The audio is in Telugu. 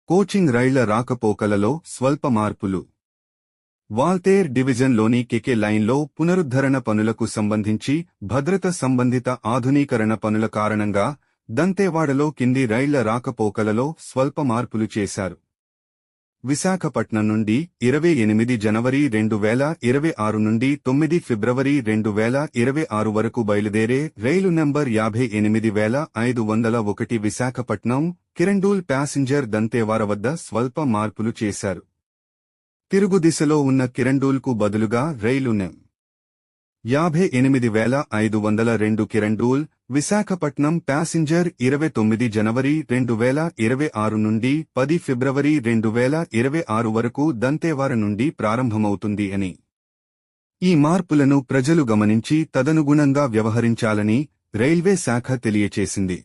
కోచింగ్ రైళ్ల రాకపోకలలో స్వల్ప మార్పులు. వాల్తేర్ డివిజన్లోని కెకె లైన్లో పునరుద్ధరణ పనులకు సంబంధించి భద్రత సంబంధిత ఆధునీకరణ పనుల కారణంగా దంతేవాడలో కింది రైళ్ల రాకపోకలలో స్వల్ప మార్పులు చేశారు. విశాఖపట్నం నుండి 28 జనవరి 2026 నుండి 9 ఫిబ్రవరి 2026 వరకు బయలుదేరే రైలు నంబర్ 58501 విశాఖపట్నం కిరండూల్ ప్యాసింజర్ దంతేవాడ వద్ద స్వల్ప మార్పులు చేశారు. తిరుగు దిశలో ఉన్న కిరండూల్కు బదులుగా రైలు నం. 58502 కిరండూల్ విశాఖపట్నం ప్యాసింజర్ 29 జనవరి 2026 నుండి 10 ఫిబ్రవరి 2026 వరకు దంతేవాడ నుండి ప్రారంభమవుతుంది అని. ఈ మార్పులను ప్రజలు గమనించి తదనుగుణంగా వ్యవహరించాలని రైల్వే శాఖ తెలియచేసింది.